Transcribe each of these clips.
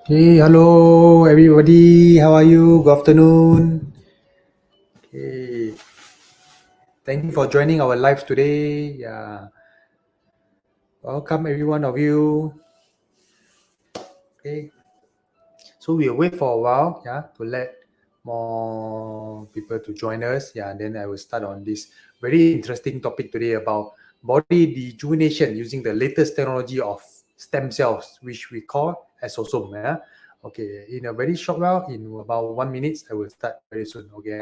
Hey, hello everybody. How are you? Good afternoon. Okay. Thank you for joining our live today. Yeah. Welcome every one of you. Okay. So we'll wait for a while, yeah, to let more people to join us. Yeah, and then I will start on this very interesting topic today about body rejuvenation using the latest technology of stem cells, which we call exosome. Yeah. Okay, in a very short while, in about 1 minute, I will start very soon. Okay.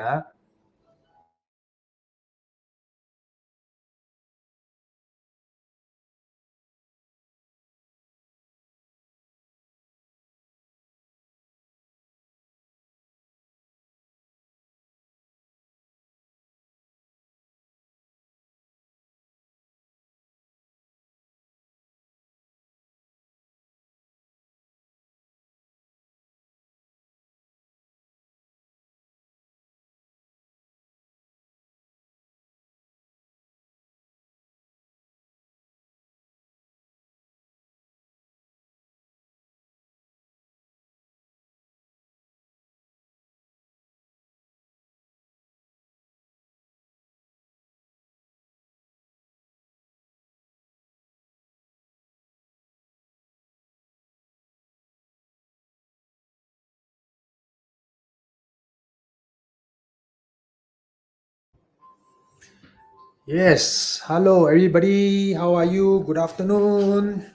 Yes. Hello, everybody. How are you? Good afternoon.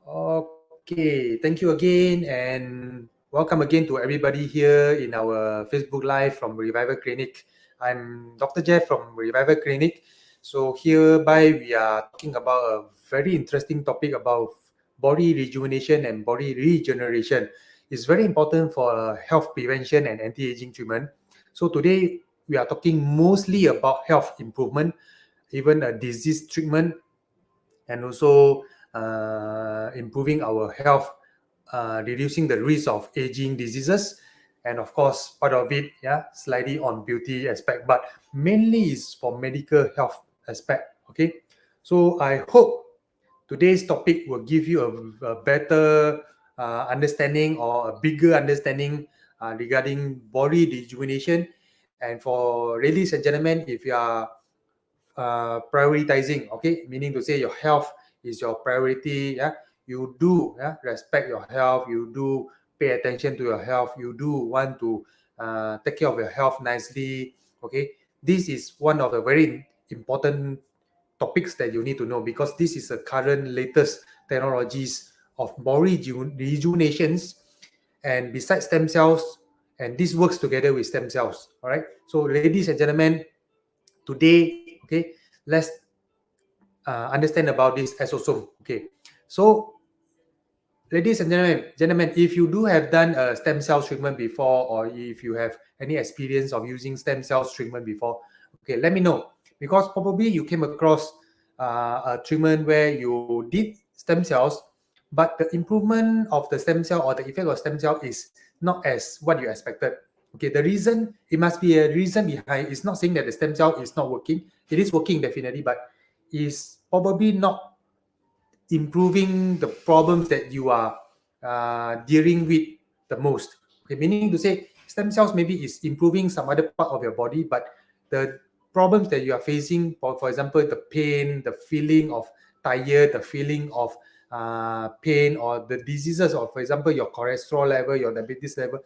Okay. Thank you again, and welcome again to everybody here in our Facebook Live from Revival Clinic. I'm Dr. Jeff from Revival Clinic. So hereby we are talking about a very interesting topic about body rejuvenation and body regeneration. It's very important for health prevention and anti-aging treatment. So today we are talking mostly about health improvement, even a disease treatment, and also improving our health, reducing the risk of aging diseases, and of course part of it, yeah, slightly on beauty aspect, but mainly is for medical health aspect. Okay, so I hope today's topic will give you a better understanding or a bigger understanding regarding body rejuvenation. And for ladies and gentlemen, if you are prioritizing, okay, meaning to say your health is your priority, yeah, you do, yeah, respect your health, you do pay attention to your health, you do want to take care of your health nicely. Okay, this is one of the very important topics that you need to know, because this is the current latest technologies of body rejuvenations, and besides stem cells, and this works together with stem cells. All right, so ladies and gentlemen, today, okay, let's understand about this exosome. Okay, so ladies and gentlemen, if you do have done a stem cell treatment before, or if you have any experience of using stem cells treatment before, okay, let me know, because probably you came across a treatment where you did stem cells, but the improvement of the stem cell or the effect of stem cell is not as what you expected. Okay, the reason, it must be a reason behind. It's not saying that the stem cell is not working. It is working definitely, but is probably not improving the problems that you are dealing with the most. Okay, meaning to say, stem cells maybe is improving some other part of your body, but the problems that you are facing, for example, the pain, the feeling of tired, the feeling of pain, or the diseases, or for example, your cholesterol level, your diabetes level,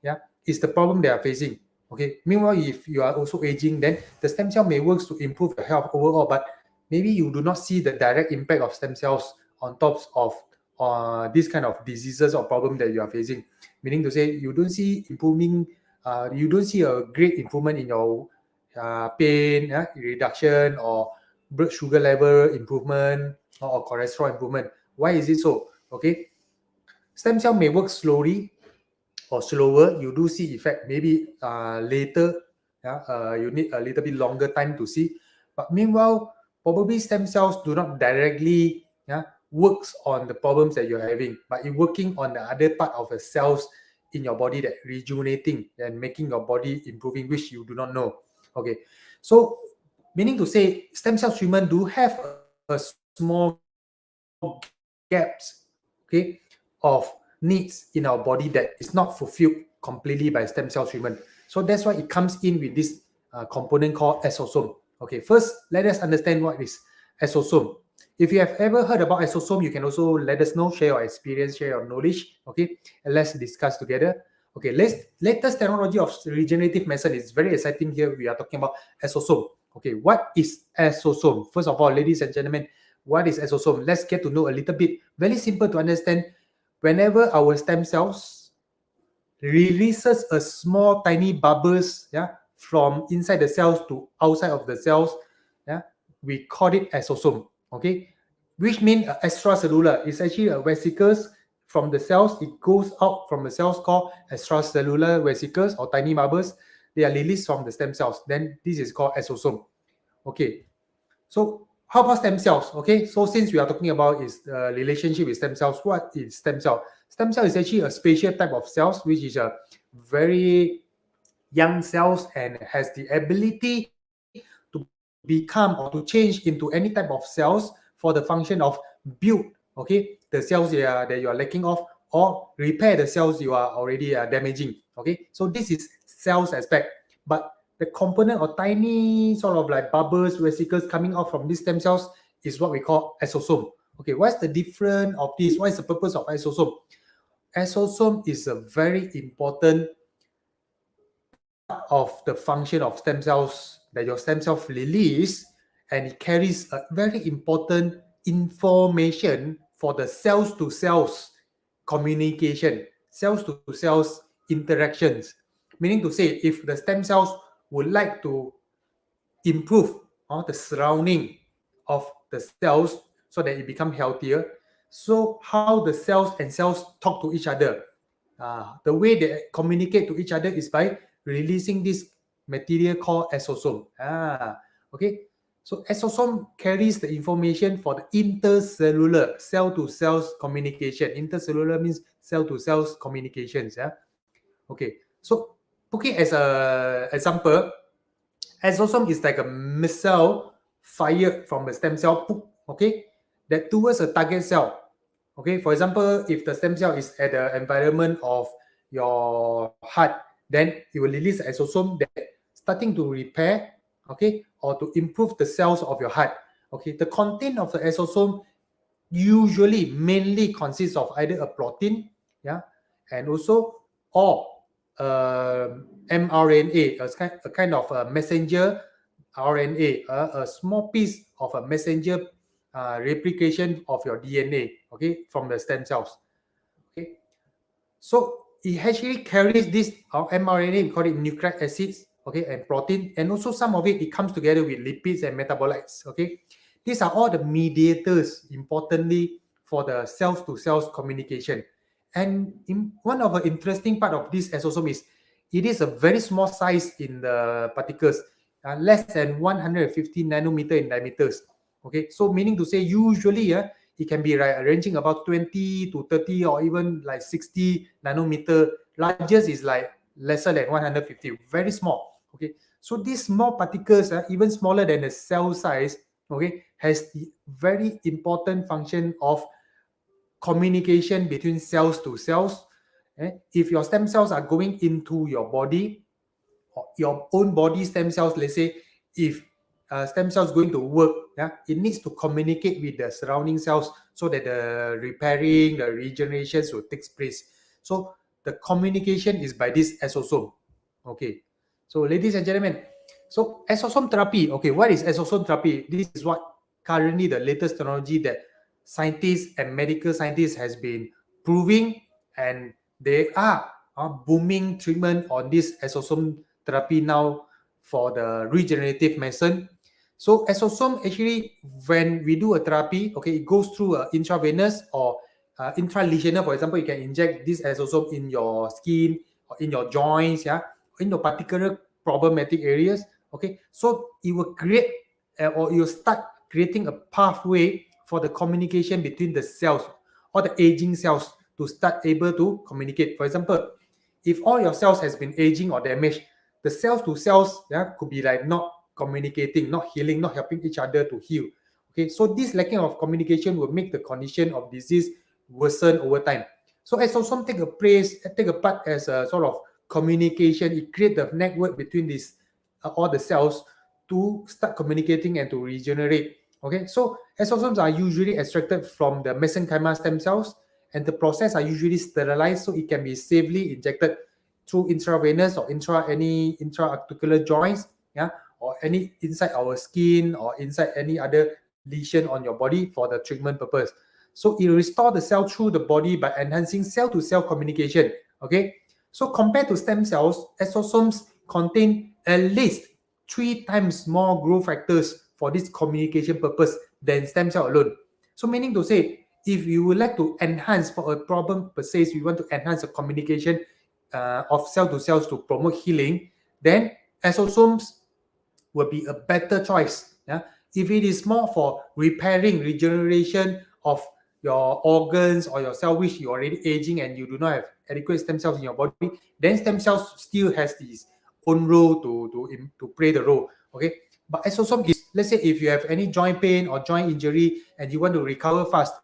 yeah, is the problem they are facing. Okay. Meanwhile, if you are also aging, then the stem cell may work to improve your health overall, but maybe you do not see the direct impact of stem cells on top of this kind of diseases or problem that you are facing. Meaning to say, you don't see improving, you don't see a great improvement in your pain reduction, or blood sugar level improvement, or cholesterol improvement. Why is it so? Okay, stem cell may work slowly or slower. You do see effect maybe later. Yeah, you need a little bit longer time to see. But meanwhile, probably stem cells do not directly, yeah, works on the problems that you're having, but it working on the other part of the cells in your body that rejuvenating and making your body improving, which you do not know. Okay, so meaning to say, stem cell treatment do have a small gaps, okay, of needs in our body that is not fulfilled completely by stem cell treatment. So that's why it comes in with this component called exosome. Okay, first, let us understand what is exosome. If you have ever heard about exosome, you can also let us know, share your experience, share your knowledge, okay, and let's discuss together. Okay, latest technology of regenerative medicine is very exciting here. We are talking about exosome. Okay, what is exosome? First of all, ladies and gentlemen, what is exosome? Let's get to know a little bit. Very simple to understand. Whenever our stem cells releases a small tiny bubbles, from inside the cells to outside of the cells, we call it exosome. Okay, which means extracellular. It's actually a vesicles from the cells. It goes out from the cells called extracellular vesicles or tiny bubbles. They are released from the stem cells. Then this is called exosome. Okay, so how about stem cells? Okay, so since we are talking about is the relationship with stem cells, what is stem cell? Stem cell is actually a special type of cells, which is a very young cells and has the ability to become or to change into any type of cells for the function of build, okay, the cells that you are lacking of, or repair the cells you are already damaging. Okay, so this is cells aspect, but the component or tiny sort of like bubbles, vesicles coming out from these stem cells is what we call exosome. Okay, what's the difference of this? What is the purpose of exosome? Exosome is a very important part of the function of stem cells that your stem cells release, and it carries a very important information for the cells to cells communication, cells to cells interactions. Meaning to say, if the stem cells would like to improve the surrounding of the cells so that it become healthier, so how the cells and cells talk to each other, the way they communicate to each other is by releasing this material called exosome. Okay, so exosome carries the information for the intercellular cell to cells communication. Intercellular means cell to cells communications. Okay, so okay, as a example, exosome is like a missile fired from the stem cell, okay, that towards a target cell. Okay, for example, if the stem cell is at the environment of your heart, then it will release exosome that starting to repair, okay, or to improve the cells of your heart. Okay, the content of the exosome usually mainly consists of either a protein, and also or mRNA, a kind of a messenger RNA, a small piece of a messenger replication of your DNA, okay, from the stem cells. Okay, so it actually carries this mRNA, we call it nucleic acids, okay, and protein, and also some of it comes together with lipids and metabolites. Okay, these are all the mediators, importantly, for the cells to cells communication. And one of the interesting part of this exosome is it is a very small size in the particles, less than 150 nanometer in diameters. Okay, so meaning to say usually it can be ranging about 20 to 30 or even like 60 nanometer. Largest is like lesser than 150, very small. Okay, so these small particles, even smaller than the cell size, okay, has the very important function of communication between cells to cells. If your stem cells are going into your body, or your own body stem cells, let's say, if stem cells going to work, it needs to communicate with the surrounding cells so that the repairing, the regeneration will take place. So the communication is by this exosome. Okay, so ladies and gentlemen, so exosome therapy. Okay, what is exosome therapy? This is what currently the latest technology that scientists and medical scientists has been proving, and they are booming treatment on this exosome therapy now for the regenerative medicine. So exosome actually, when we do a therapy, okay, it goes through intravenous or intralesional. For example, you can inject this exosome in your skin or in your joints, in your particular problematic areas. Okay, so it will create or you start creating a pathway for the communication between the cells or the aging cells to start able to communicate. For example, if all your cells has been aging or damaged, the cells to cells could be like not communicating, not healing, not helping each other to heal. Okay, so this lacking of communication will make the condition of disease worsen over time. So exosome take a part as a sort of communication. It creates the network between these all the cells to start communicating and to regenerate. Okay, so exosomes are usually extracted from the mesenchymal stem cells, and the process are usually sterilized so it can be safely injected through intravenous or intra-articular joints, yeah, or any inside our skin or inside any other lesion on your body for the treatment purpose. So it restores the cell through the body by enhancing cell-to-cell communication. Okay, so compared to stem cells, exosomes contain at least 3 times more growth factors for this communication purpose than stem cell alone. So meaning to say, if you would like to enhance for a problem per se, we want to enhance the communication of cell to cells to promote healing, then exosomes will be a better choice. Yeah? If it is more for repairing, regeneration of your organs or your cell which you're already aging and you do not have adequate stem cells in your body, then stem cells still has this own role to play the role. Okay, but exosome is, let's say if you have any joint pain or joint injury and you want to recover fast,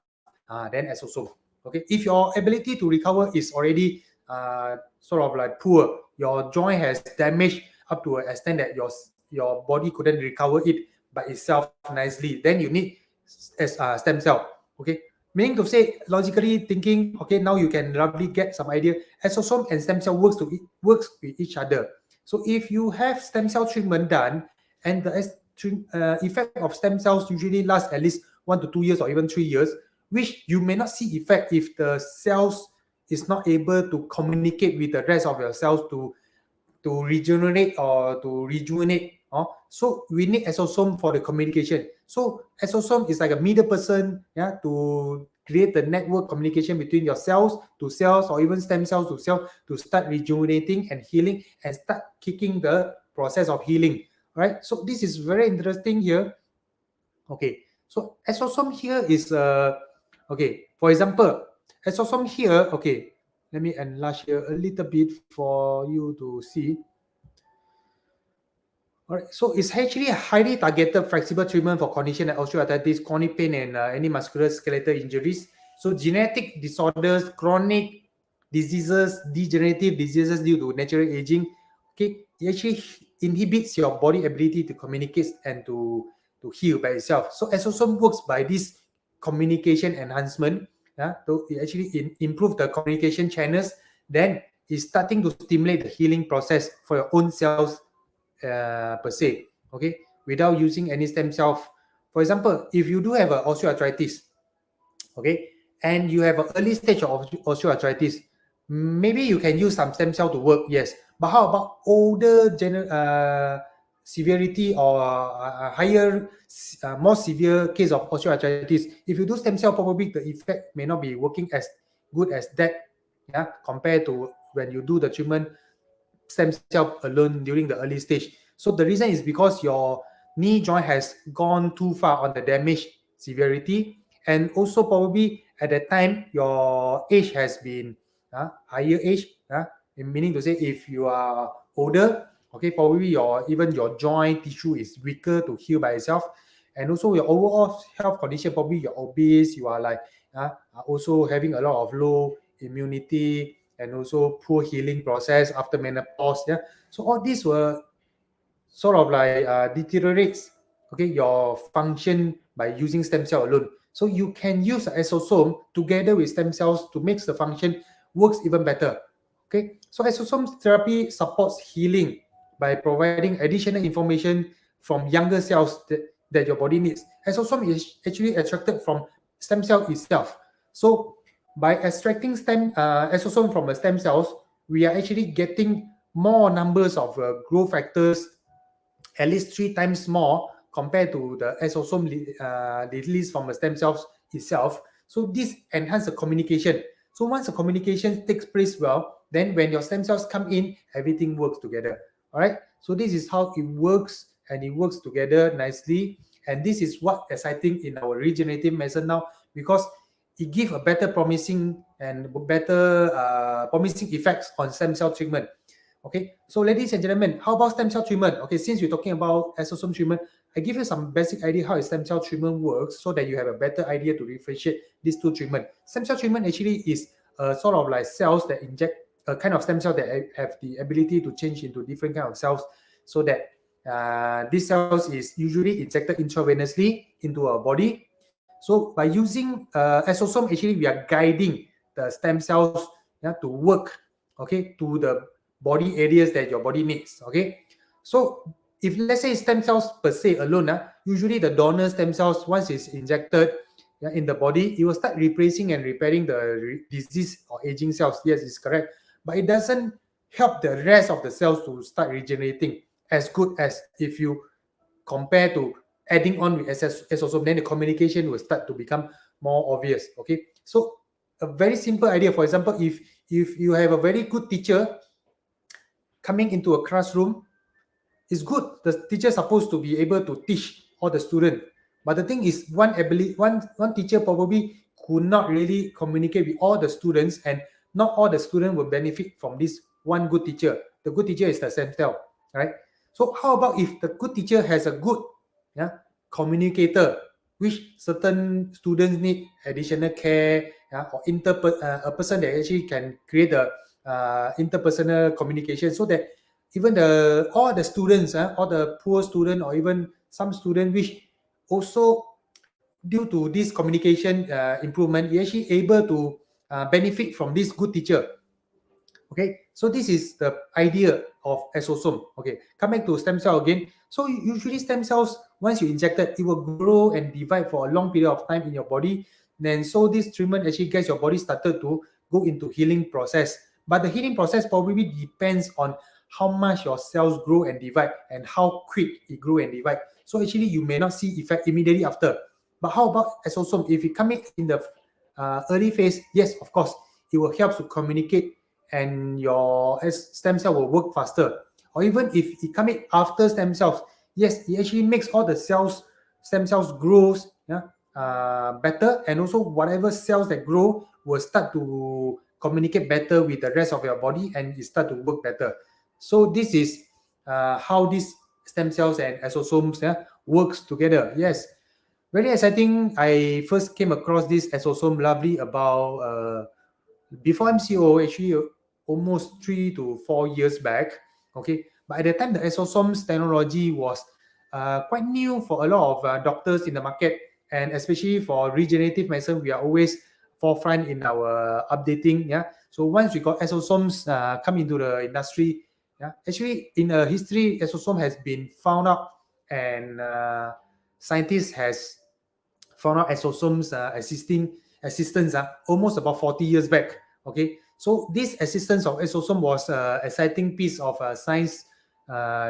then exosome. Okay, if your ability to recover is already sort of like poor, your joint has damaged up to an extent that your body couldn't recover it by itself nicely, then you need stem cell. Okay, meaning to say, logically thinking, okay, now you can roughly get some idea. Exosome and stem cell works with each other. So if you have stem cell treatment done, and the effect of stem cells usually lasts at least 1 to 2 years or even 3 years, which you may not see effect if the cells is not able to communicate with the rest of your cells to regenerate or to rejuvenate. So we need exosome for the communication. So exosome is like a middle person, yeah, to create the network communication between your cells to cells or even stem cells to cells to start rejuvenating and healing and start kicking the process of healing. Right? So this is very interesting here. Okay, so exosome here is okay. For example, exosome here. Okay, let me enlarge here a little bit for you to see. All right, so it's actually a highly targeted flexible treatment for condition like osteoarthritis, chronic pain, and any musculoskeletal injuries. So genetic disorders, chronic diseases, degenerative diseases due to natural aging. Okay, it actually inhibits your body ability to communicate and to heal by itself. So exosome works by this communication enhancement. Yeah, so it actually improve the communication channels. Then it's starting to stimulate the healing process for your own cells per se, okay, without using any stem cell. For example, if you do have an osteoarthritis, okay, and you have an early stage of osteoarthritis, maybe you can use some stem cell to work, yes. But how about older severity or higher, more severe case of osteoarthritis? If you do stem cell, probably the effect may not be working as good as that, yeah, compared to when you do the treatment stem cell alone during the early stage. So the reason is because your knee joint has gone too far on the damage severity, and also probably at that time your age has been higher age, meaning to say if you are older, okay, probably even your joint tissue is weaker to heal by itself, and also your overall health condition, probably you're obese, you are like also having a lot of low immunity and also poor healing process after menopause. Yeah, so all these will sort of like deteriorates, okay, your function by using stem cell alone. So you can use exosome together with stem cells to make the function works even better. Okay, so exosome therapy supports healing by providing additional information from younger cells that your body needs. Exosome is actually extracted from stem cell itself. So by extracting exosome from the stem cells, we are actually getting more numbers of growth factors, at least 3 times more compared to the exosome released from the stem cells itself. So this enhances the communication. So once the communication takes place well, then when your stem cells come in, everything works together. All right. So this is how it works, and it works together nicely. And this is what exciting in our regenerative medicine now, because it gives a better promising and better promising effects on stem cell treatment. Okay, so ladies and gentlemen, how about stem cell treatment? Okay, since we're talking about exosome treatment, I give you some basic idea how a stem cell treatment works so that you have a better idea to differentiate these two treatments. Stem cell treatment actually is sort of like cells that inject a kind of stem cell that have the ability to change into different kind of cells, so that these cells is usually injected intravenously into our body. So by using exosome, actually we are guiding the stem cells to work, okay, to the body areas that your body needs. Okay, so if let's say stem cells per se alone, usually the donor stem cells, once it's injected in the body, it will start replacing and repairing the disease or aging cells. Yes, it's correct, but it doesn't help the rest of the cells to start regenerating as good as if you compare to adding on with exosome. Then the communication will start to become more obvious. Okay, so a very simple idea. For example, if you have a very good teacher coming into a classroom, it's good. The teacher is supposed to be able to teach all the students. But the thing is, one teacher probably could not really communicate with all the students, and not all the students will benefit from this one good teacher. The good teacher is the stem cell, right? So how about if the good teacher has a good communicator, which certain students need additional care, or a person that actually can create the interpersonal communication, so that even all the students, all the poor student, or even some student which also due to this communication improvement, we actually able to benefit from this good teacher. Okay, so this is the idea of exosome. Okay, come back to stem cell again. So usually stem cells, once you inject it will grow and divide for a long period of time in your body. Then so this treatment actually gets your body started to go into healing process. But the healing process probably depends on how much your cells grow and divide and how quick it grow and divide. So actually you may not see effect immediately after. But how about exosome? If it coming in the early phase, yes, of course, it will help to communicate and your stem cell will work faster. Or even if it coming after stem cells, yes, it actually makes all the stem cells grows better, and also whatever cells that grow will start to communicate better with the rest of your body and it start to work better. So this is how these stem cells and exosomes works together. Yes, very exciting. I first came across this exosome lovely about before MCO, actually almost 3 to 4 years back. Okay, but at the time the exosomes technology was quite new for a lot of doctors in the market, and especially for regenerative medicine, we are always forefront in our updating. So once we got exosomes come into the industry, actually in a history, exosome has been found out, and scientists has found out exosomes assistance almost about 40 years back. Okay, so this assistance of exosome was an exciting piece of science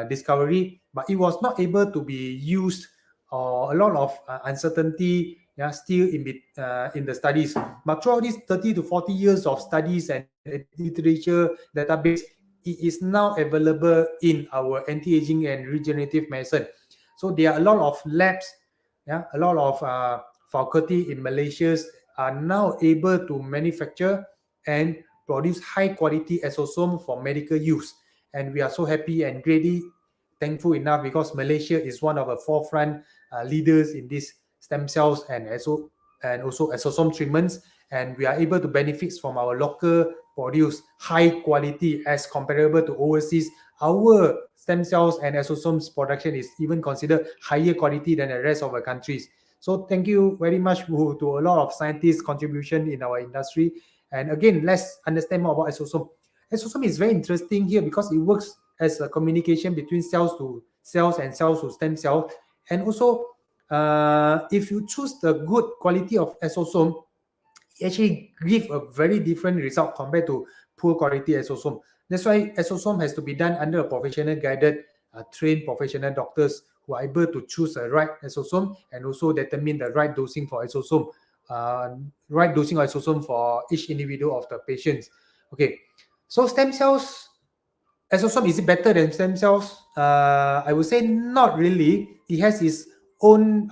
discovery, but it was not able to be used, or a lot of uncertainty still in the studies. But throughout these 30 to 40 years of studies and literature database, it is now available in our anti-aging and regenerative medicine. So there are a lot of labs, a lot of faculty in Malaysia are now able to manufacture and produce high quality exosome for medical use. And we are so happy and greatly thankful enough, because Malaysia is one of the forefront leaders in these stem cells and also exosome treatments, and we are able to benefit from our local produce high quality as comparable to overseas. Our stem cells and exosomes production is even considered higher quality than the rest of the countries. So thank you very much to a lot of scientists' contribution in our industry. And again, let's understand more about exosome. Exosome is very interesting here because it works as a communication between cells to cells and cells to stem cells. And also, if you choose the good quality of exosome, it actually give a very different result compared to poor quality exosome. That's why exosome has to be done under a professional guided, trained professional doctors who are able to choose the right exosome and also determine the right dosing for exosome, right dosing of exosome for each individual of the patients. Okay, so stem cells, exosome, is it better than stem cells? I would say not really. It has its own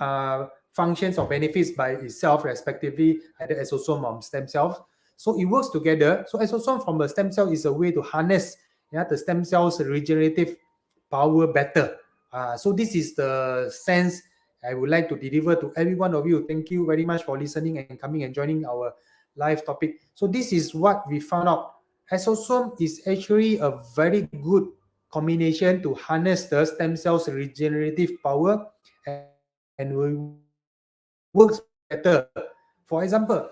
functions or benefits by itself, respectively, either exosome or stem cells. So it works together. So exosome from a stem cell is a way to harness the stem cells' regenerative power better. So this is the sense I would like to deliver to every one of you. Thank you very much for listening and coming and joining our live topic. So this is what we found out. Exosome is actually a very good combination to harness the stem cells regenerative power and will works better. For example,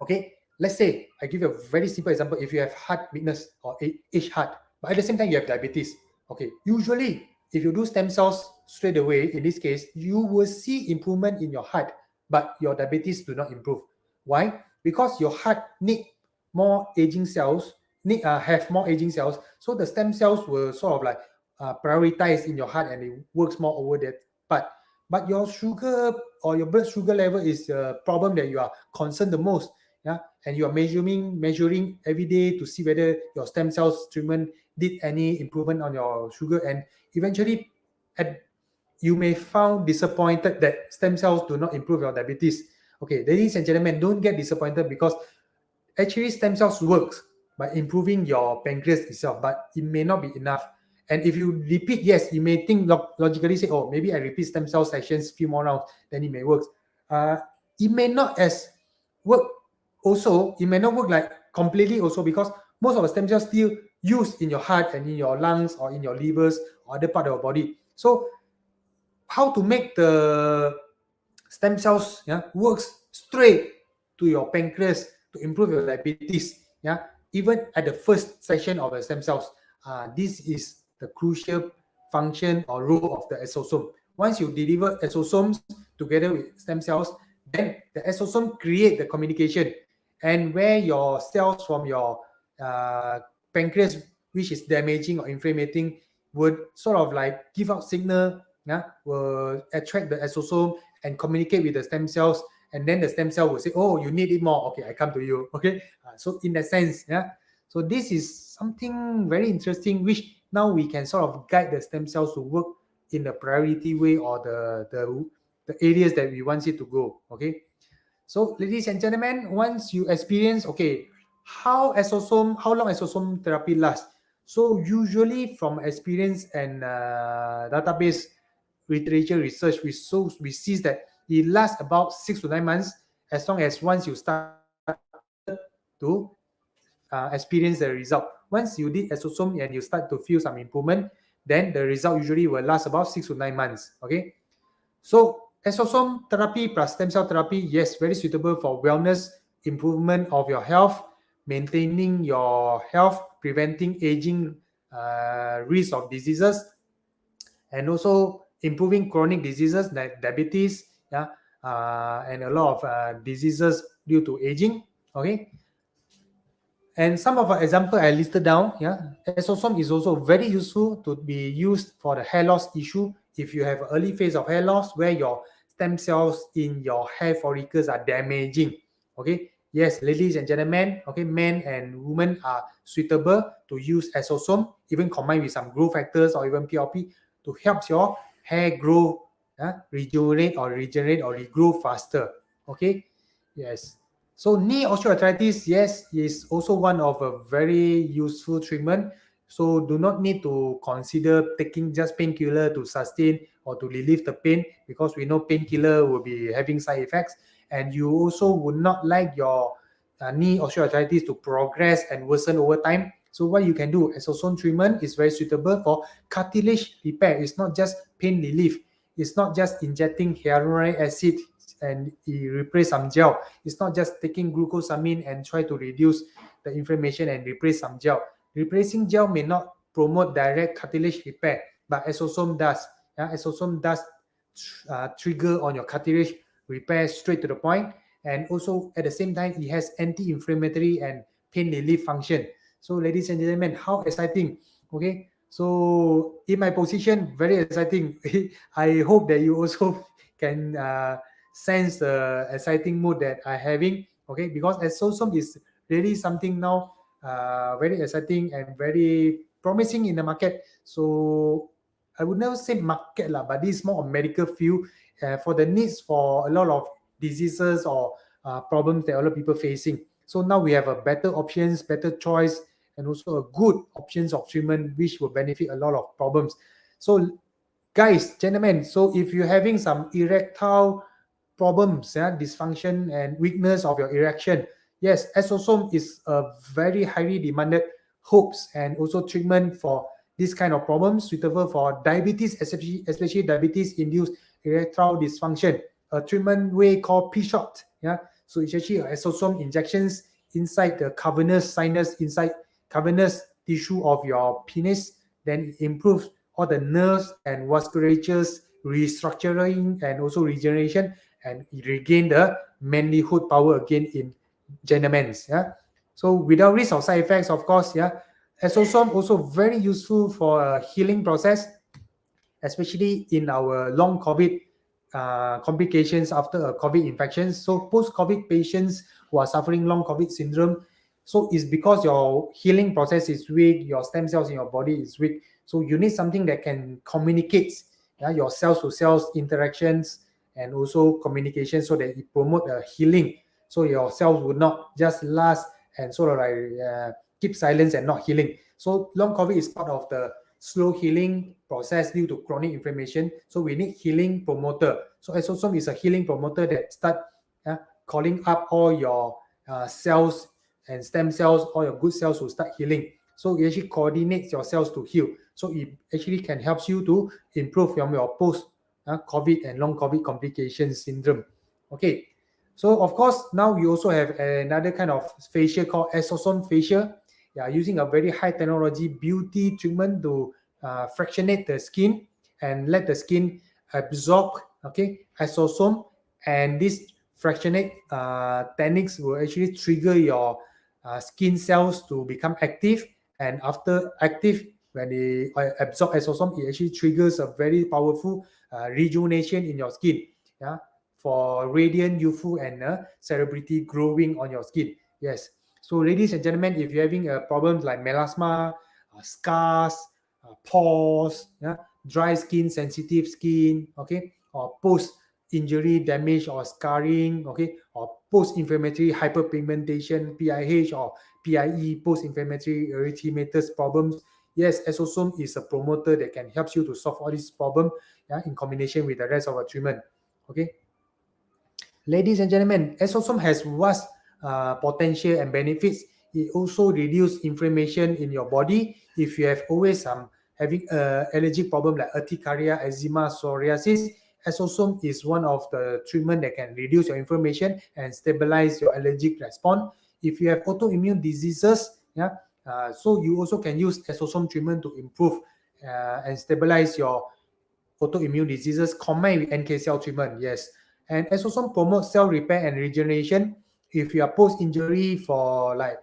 okay, let's say I give you a very simple example. If you have heart weakness or aged heart, but at the same time you have diabetes, okay, usually if you do stem cells straight away, in this case, you will see improvement in your heart, but your diabetes do not improve. Why? Because your heart need more aging cells, have more aging cells, so the stem cells will sort of like prioritize in your heart and it works more over that part. But your sugar or your blood sugar level is a problem that you are concerned the most. Yeah, and you are measuring every day to see whether your stem cells treatment did any improvement on your sugar, and eventually at you may found disappointed that stem cells do not improve your diabetes. Okay, ladies and gentlemen, don't get disappointed because actually stem cells works by improving your pancreas itself, but it may not be enough. And if you repeat, yes, you may think logically say, oh, maybe I repeat stem cell sessions few more rounds, then it may work. It may not as work also, it may not work like completely also because most of the stem cells still used in your heart and in your lungs or in your livers or other part of your body. So how to make the stem cells works straight to your pancreas to improve your diabetes, even at the first session of the stem cells. This is the crucial function or role of the exosome. Once you deliver exosomes together with stem cells, then the exosome create the communication, and where your cells from your pancreas, which is damaging or inflamming, would sort of like give out signal, will attract the exosome and communicate with the stem cells, and then the stem cell will say, oh, you need it more, okay, I come to you. Okay, so in that sense, so this is something very interesting, which now we can sort of guide the stem cells to work in the priority way or the areas that we want it to go. Okay, so ladies and gentlemen, once you experience, okay, how long exosome therapy lasts. So usually from experience and database literature research, we see that it lasts about 6 to 9 months, as long as once you started to experience the result. Once you did exosome and you start to feel some improvement, then the result usually will last about 6 to 9 months. Okay, so exosome therapy plus stem cell therapy, yes, very suitable for wellness, improvement of your health, maintaining your health, preventing aging, risk of diseases, and also improving chronic diseases like diabetes, and a lot of diseases due to aging. Okay, and some of our example I listed down. Exosome is also very useful to be used for the hair loss issue. If you have early phase of hair loss where your stem cells in your hair follicles are damaging. Okay, yes, ladies and gentlemen, okay, men and women are suitable to use exosome, even combined with some growth factors or even PRP to help your hair grow, rejuvenate or regenerate or regrow faster. Okay, yes. So knee osteoarthritis, yes, is also one of a very useful treatment. So do not need to consider taking just painkiller to sustain or to relieve the pain, because we know painkiller will be having side effects, and you also would not like your knee osteoarthritis to progress and worsen over time. So what you can do, exosome treatment is very suitable for cartilage repair. It's not just pain relief. It's not just injecting hyaluronic acid and replace some gel. It's not just taking glucosamine and try to reduce the inflammation and replace some gel. Replacing gel may not promote direct cartilage repair, but exosome does. Exosome does trigger on your cartilage repair straight to the point, and also at the same time it has anti-inflammatory and pain relief function. So ladies and gentlemen, how exciting. Okay, so in my position, very exciting. I hope that you also can sense the exciting mood that I'm having. Okay, because exosome is really something now very exciting and very promising in the market. So I would never say market lah, but this is more a medical field for the needs for a lot of diseases or problems that a lot of people facing. So now we have a better options, better choice, and also a good options of treatment which will benefit a lot of problems. So guys, gentlemen, so if you're having some erectile problems, dysfunction and weakness of your erection, yes, exosome is a very highly demanded hopes and also treatment for this kind of problems, suitable for diabetes, especially diabetes-induced erectile dysfunction. A treatment way called P-shot. Yeah, so it's actually exosome injections inside the cavernous sinus, inside cavernous tissue of your penis. Then it improves all the nerves and vasculatures restructuring and also regeneration, and regain the manlyhood power again in gentlemen. Yeah. So without risk of side effects, of course. Yeah. Exosome also very useful for a healing process, especially in our long COVID complications after a COVID infection. So post-COVID patients who are suffering long COVID syndrome, so it's because your healing process is weak, your stem cells in your body is weak. So you need something that can communicate, yeah, your cells to cells interactions and also communication, so that it promote a healing. So your cells would not just last and sort of like keep silence and not healing. So long COVID is part of the slow healing process due to chronic inflammation. So we need healing promoter. So exosome is a healing promoter that start calling up all your cells and stem cells, all your good cells will start healing. So it actually coordinates your cells to heal. So it actually can help you to improve from your post COVID and long COVID complications syndrome. Okay. So of course, now we also have another kind of facial called exosome facial. Yeah, using a very high technology beauty treatment to fractionate the skin and let the skin absorb, okay, exosome, and this fractionate techniques will actually trigger your skin cells to become active, and after active, when they absorb exosome, it actually triggers a very powerful rejuvenation in your skin, yeah, for radiant, youthful, and celebrity growing on your skin. Yes. So, ladies and gentlemen, if you're having a problem like melasma, scars, pores, yeah, dry skin, sensitive skin, okay, or post-injury damage or scarring, okay, or post-inflammatory hyperpigmentation, PIH or PIE, post-inflammatory erythematous problems, yes, exosome is a promoter that can help you to solve all these problems, yeah, in combination with the rest of our treatment. Okay. Ladies and gentlemen, exosome has vast potential and benefits. It also reduces inflammation in your body. If you have always having allergic problem like urticaria, eczema, psoriasis, exosome is one of the treatment that can reduce your inflammation and stabilize your allergic response. If you have autoimmune diseases, yeah, so you also can use exosome treatment to improve and stabilize your autoimmune diseases combined with NK cell treatment. Yes. And exosome promotes cell repair and regeneration. If you are post-injury for like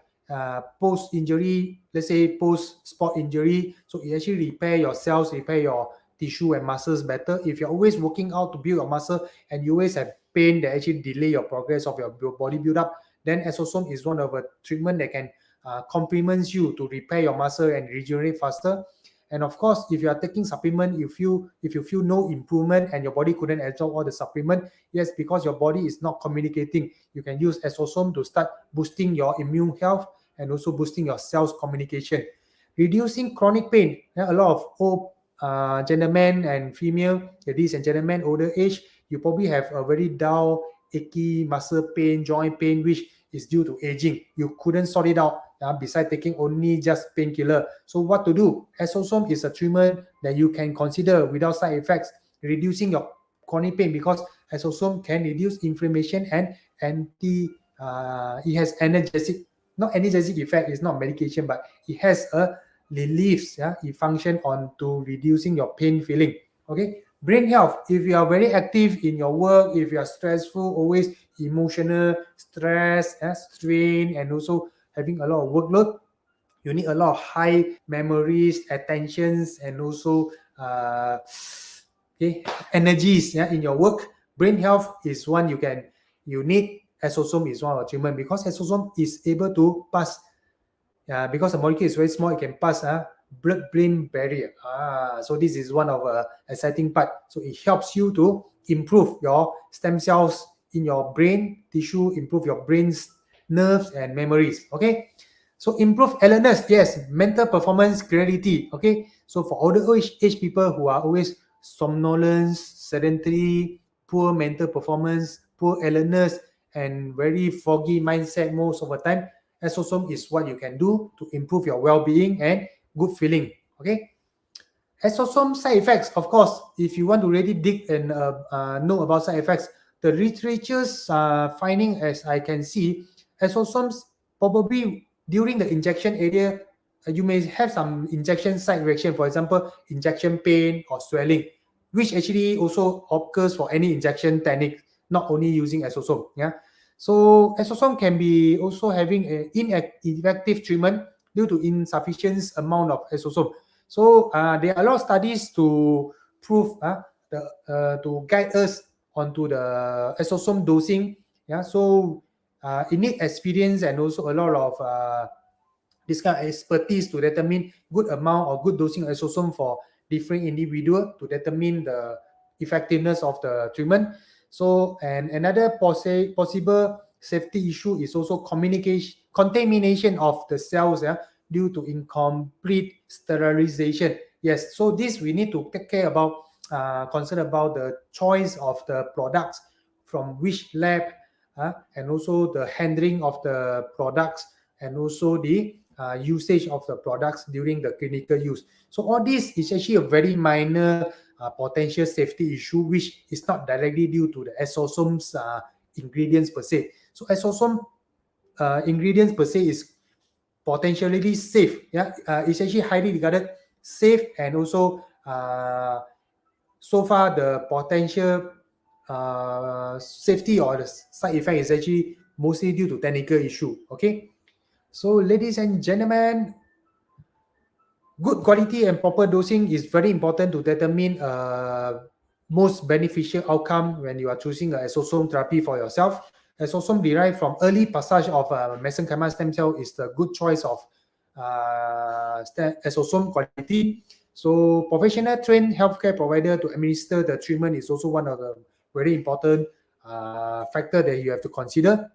post-injury, let's say post-sport injury, so it actually repair your cells, repair your tissue and muscles better. If you're always working out to build your muscle and you always have pain that actually delay your progress of your body build up, then exosome is one of a treatment that can complements you to repair your muscle and regenerate faster. And of course, if you are taking supplement, if you feel no improvement and your body couldn't absorb all the supplement, yes, because your body is not communicating, you can use exosome to start boosting your immune health and also boosting your cells communication. Reducing chronic pain. A lot of old gentlemen and female, ladies and gentlemen, older age, you probably have a very dull, achy muscle pain, joint pain, which is due to aging. You couldn't sort it out besides taking only just painkiller. So what to do? Exosome is a treatment that you can consider without side effects, reducing your chronic pain, because exosome can reduce inflammation and it has not energetic effect, it's not medication, but it has a reliefs, it function on to reducing your pain feeling. Okay. Brain health. If you are very active in your work, if you are stressful, always emotional, stress, strain, and also having a lot of workload, you need a lot of high memories, attentions, and also energies in your work. Brain health is one you need. Exosome is one of the treatment, because exosome is able to pass, because the molecule is very small, it can pass blood-brain barrier. So this is one of exciting part. So it helps you to improve your stem cells in your brain tissue, improve your brain's nerves and memories. Okay. So improve alertness, yes, mental performance, clarity. Okay. So for older age people who are always somnolence, sedentary, poor mental performance, poor alertness, and very foggy mindset most of the time, exosome is what you can do to improve your well-being and good feeling. Okay. Exosome side effects, of course, if you want to really dig and know about side effects, the literature's finding, as I can see, exosomes probably during the injection area, you may have some injection site reaction, for example, injection pain or swelling, which actually also occurs for any injection technique, not only using exosome. Yeah. So exosome can be also having an ineffective treatment due to insufficient amount of exosome. So there are a lot of studies to prove to guide us onto the exosome dosing. Yeah, so it needs experience and also a lot of this kind of expertise to determine good amount or good dosing of exosome for different individual to determine the effectiveness of the treatment. So, and another possible safety issue is also contamination of the cells due to incomplete sterilization. Yes, so this we need to take care about, concern about the choice of the products from which lab, and also the handling of the products, and also the usage of the products during the clinical use. So all this is actually a very minor potential safety issue, which is not directly due to the exosomes ingredients per se. So exosome ingredients per se is potentially safe. Yeah, it's actually highly regarded safe, and also so far the potential safety or the side effect is actually mostly due to technical issue. Okay. So, ladies and gentlemen, good quality and proper dosing is very important to determine most beneficial outcome when you are choosing an exosome therapy for yourself. Exosome derived from early passage of mesenchymal stem cell is the good choice of exosome quality. So, professional trained healthcare provider to administer the treatment is also one of the very important factor that you have to consider.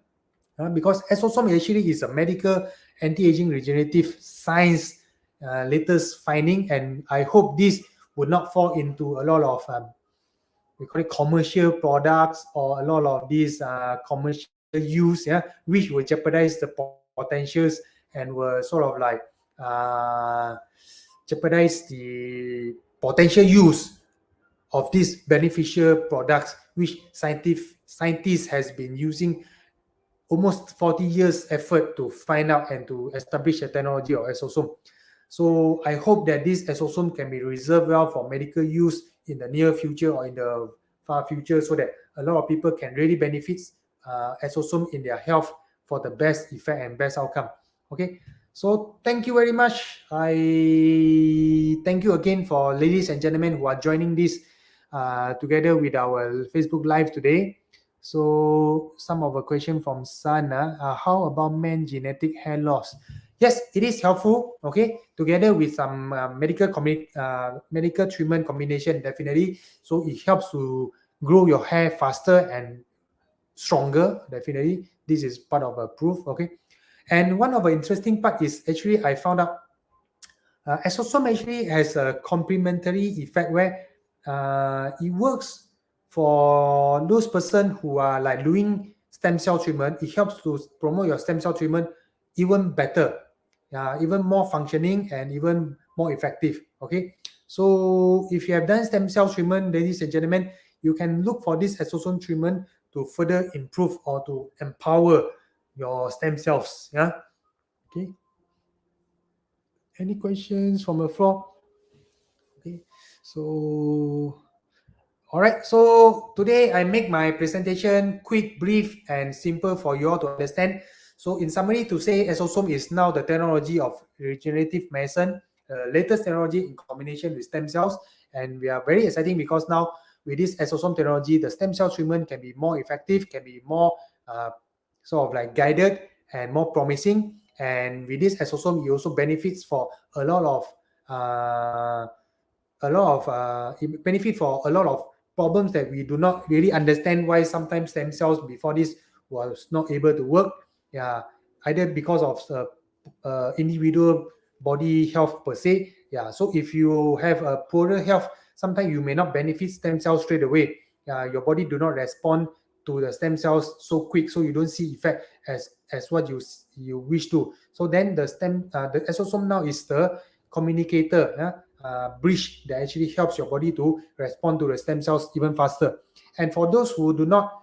Because exosome actually is a medical anti-aging regenerative science latest finding, and I hope this would not fall into a lot of we call it commercial products or a lot of these commercial use, which will jeopardize the potentials and will sort of like jeopardize the potential use of these beneficial products, which scientists has been using almost 40 years effort to find out and to establish the technology of exosome. So I hope that this exosome can be reserved well for medical use in the near future or in the far future, so that a lot of people can really benefit exosome in their health for the best effect and best outcome. Okay, so thank you very much. I thank you again for ladies and gentlemen who are joining this together with our Facebook Live today. So some of a question from Sana, how about men genetic hair loss? Yes, it is helpful. Okay, together with some medical treatment combination, definitely. So it helps to grow your hair faster and stronger. Definitely, this is part of a proof. Okay, and one of the interesting part is actually I found out exosome actually has a complementary effect where it works for those person who are like doing stem cell treatment. It helps to promote your stem cell treatment even better, even more functioning and even more effective. Okay, so if you have done stem cell treatment, ladies and gentlemen, you can look for this exosome treatment to further improve or to empower your stem cells. Yeah. Okay. Any questions from the floor? Okay, so all right, so today I make my presentation quick, brief, and simple for you all to understand. So in summary, to say exosome is now the technology of regenerative medicine, latest technology in combination with stem cells, and we are very exciting because now with this exosome technology, the stem cell treatment can be more effective, can be more sort of like guided and more promising. And with this exosome, it also benefits for a lot of it benefit for a lot of problems that we do not really understand why sometimes stem cells before this was not able to work. Yeah, either because of individual body health per se. Yeah, so if you have a poorer health, sometimes you may not benefit stem cells straight away. Your body do not respond to the stem cells so quick, so you don't see effect as what you wish to. So then the exosome now is the communicator, bridge that actually helps your body to respond to the stem cells even faster. And for those who do not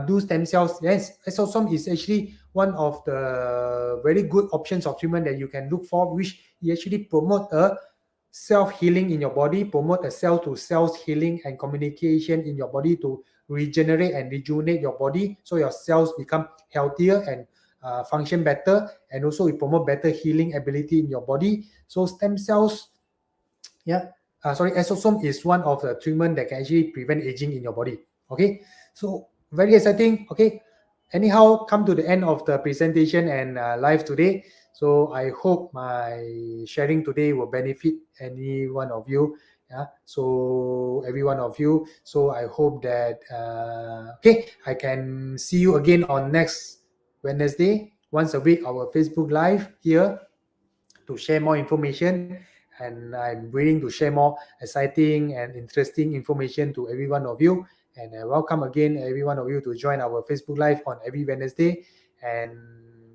do stem cells, yes, exosome is actually one of the very good options of treatment that you can look for, which actually promote a self-healing in your body, promote a cell-to-cells healing and communication in your body to regenerate and rejuvenate your body, so your cells become healthier and function better, and also it promote better healing ability in your body. So stem cells, exosome is one of the treatment that can actually prevent aging in your body. Okay, so very exciting. Okay, anyhow, come to the end of the presentation and live today. So I hope my sharing today will benefit any one of you. So every one of you. So I hope that I can see you again on next Wednesday, once a week, our Facebook Live here to share more information. And I'm willing to share more exciting and interesting information to every one of you. And I welcome again every one of you to join our Facebook Live on every Wednesday. And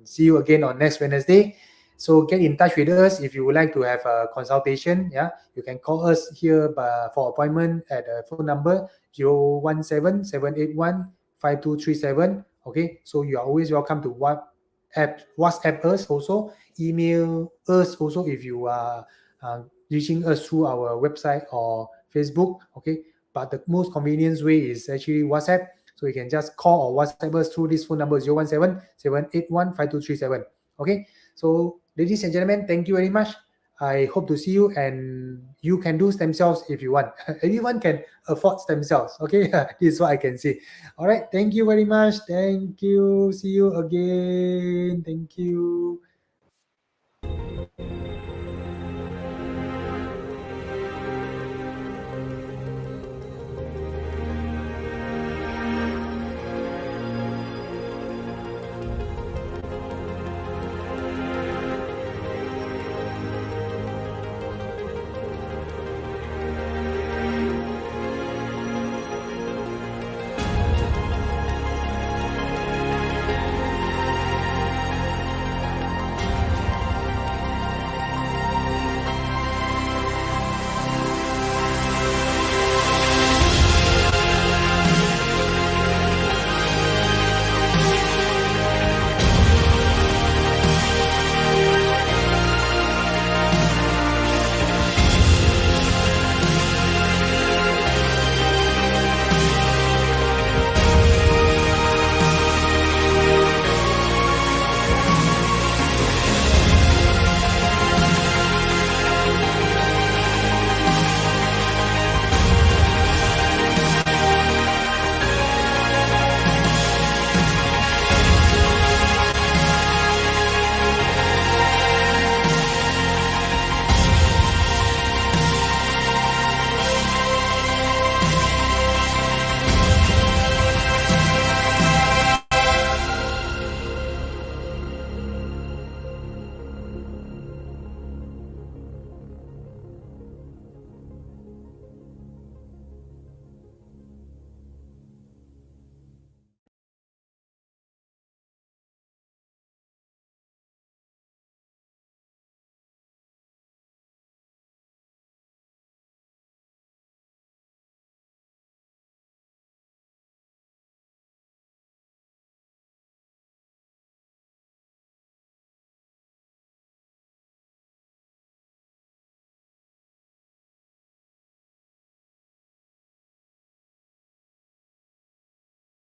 see you again on next Wednesday. So get in touch with us if you would like to have a consultation. You can call us here for appointment at a phone number 017-781-5237. Okay, so you are always welcome to WhatsApp us also, email us also if you are reaching us through our website or Facebook. Okay, but the most convenient way is actually WhatsApp. So you can just call or WhatsApp us through this phone number 017-781-5237. Okay, so ladies and gentlemen, thank you very much. I hope to see you, and you can do stem cells if you want. Everyone can afford stem cells. Okay, this is what I can say. All right, thank you very much. Thank you. See you again. Thank you.